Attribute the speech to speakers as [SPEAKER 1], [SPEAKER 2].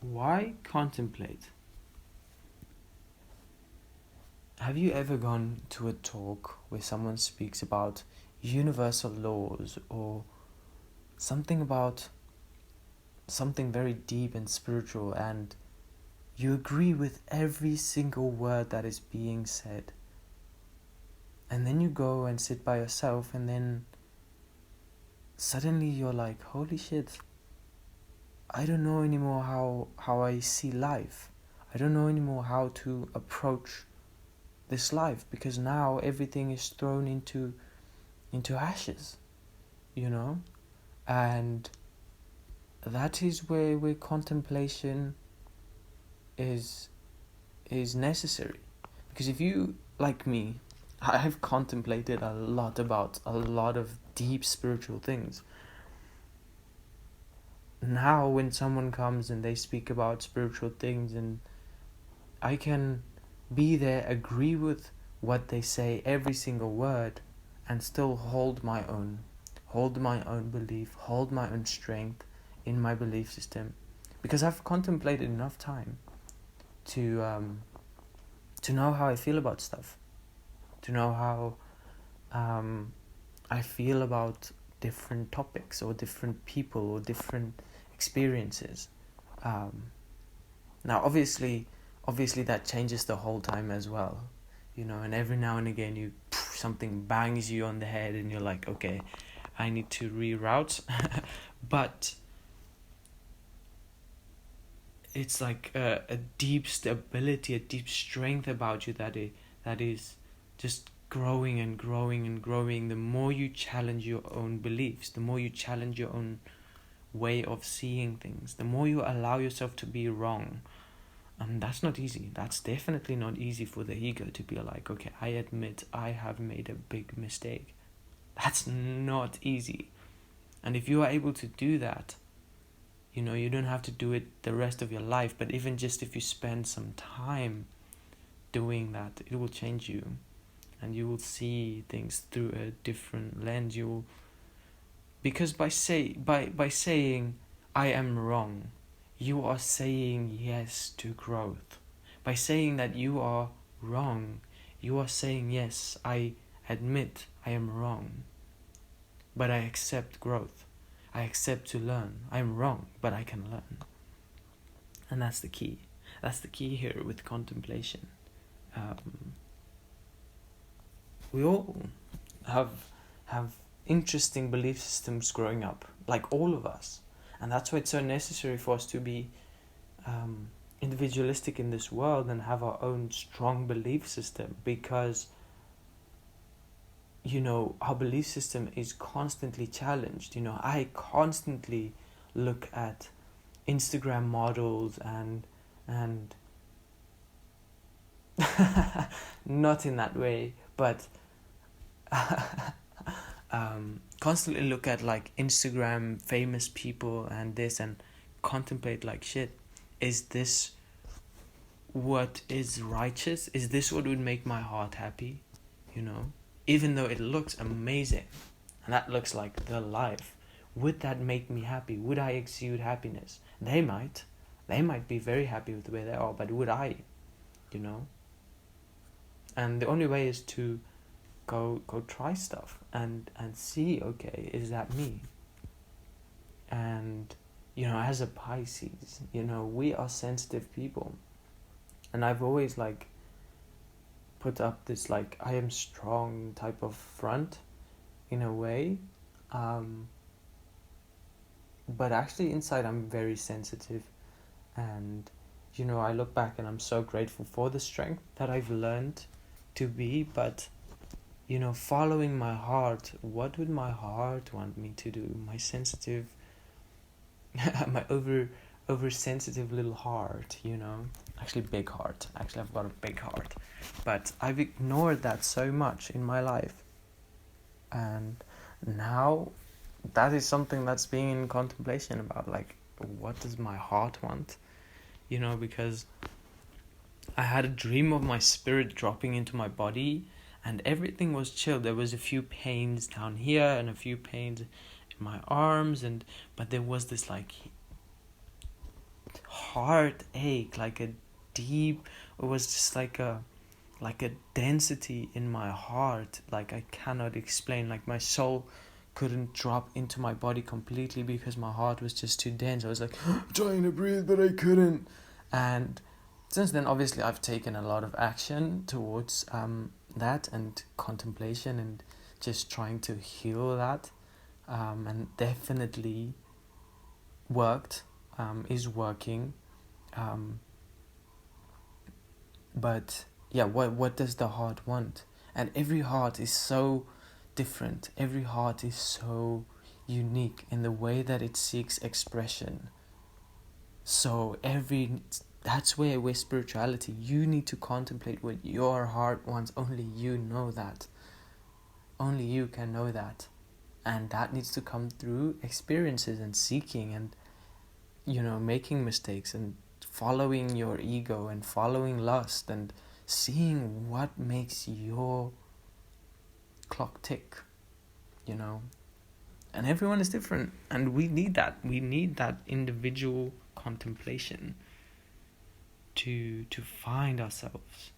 [SPEAKER 1] Why contemplate? Have you ever gone to a talk where someone speaks about universal laws or something about something very deep and spiritual, and you agree with every single word that is being said, and then you go and sit by yourself, and then suddenly you're like, holy shit, I don't know anymore how I see life. I don't know anymore how to approach this life, because now everything is thrown into ashes, you know? And that is where contemplation is necessary. Because if you, like me, I've contemplated a lot about a lot of deep spiritual things. Now when someone comes and they speak about spiritual things, and I can be there, agree with what they say, every single word, and still hold my own belief, hold my own strength in my belief system, because I've contemplated enough time to know how I feel about stuff, to know how I feel about different topics or different people or different experiences. Now, obviously, that changes the whole time as well, you know. And every now and again, something bangs you on the head, and you're like, okay, I need to reroute. But it's like a deep stability, a deep strength about you that is just growing and growing and growing. The more you challenge your own beliefs, the more you challenge your own way of seeing things, the more you allow yourself to be wrong. And that's not easy. That's definitely not easy for the ego to be like, okay, I admit I have made a big mistake. That's not easy. And if you are able to do that, you know, you don't have to do it the rest of your life, but even just if you spend some time doing that, it will change you, and you will see things through a different lens. You will, because by saying I am wrong, you are saying yes to growth. By saying that you are wrong, you are saying yes, I admit I am wrong, but I accept growth. I accept to learn. I'm wrong, but I can learn. And that's the key. That's the key here with contemplation. We all have interesting belief systems growing up, like all of us. And that's why it's so necessary for us to be individualistic in this world and have our own strong belief system, because, you know, our belief system is constantly challenged. You know, I constantly look at Instagram models and not in that way, but constantly look at like Instagram famous people and this, and contemplate like, shit, is this what is righteous? Is this what would make my heart happy? You know, even though it looks amazing and that looks like the life, would that make me happy? Would I exude happiness? They might be very happy with the way they are, but would I? You know. And the only way is to go try stuff and see, okay, is that me? And, you know, as a Pisces, you know, we are sensitive people, and I've always like put up this like I am strong type of front in a way, but actually inside I'm very sensitive. And, you know, I look back and I'm so grateful for the strength that I've learned to be. But, you know, following my heart, what would my heart want me to do? My sensitive my oversensitive little heart, you know. Actually big heart. Actually I've got a big heart. But I've ignored that so much in my life. And now that is something that's being in contemplation about, like, what does my heart want? You know, because I had a dream of my spirit dropping into my body and everything was chill. There was a few pains down here and a few pains in my arms, but there was this like heartache, like a deep, it was just like a density in my heart, like I cannot explain. Like my soul couldn't drop into my body completely because my heart was just too dense. I was like trying to breathe, but I couldn't. And since then, obviously, I've taken a lot of action towards that, and contemplation, and just trying to heal that, and definitely worked, is working, but yeah, what does the heart want? And every heart is so different. Every heart is so unique in the way that it seeks expression. So that's where with spirituality, you need to contemplate what your heart wants. Only you know that. Only you can know that. And that needs to come through experiences and seeking and, making mistakes and following your ego and following lust and seeing what makes your clock tick, And everyone is different, and we need that. We need that individual contemplation to find ourselves.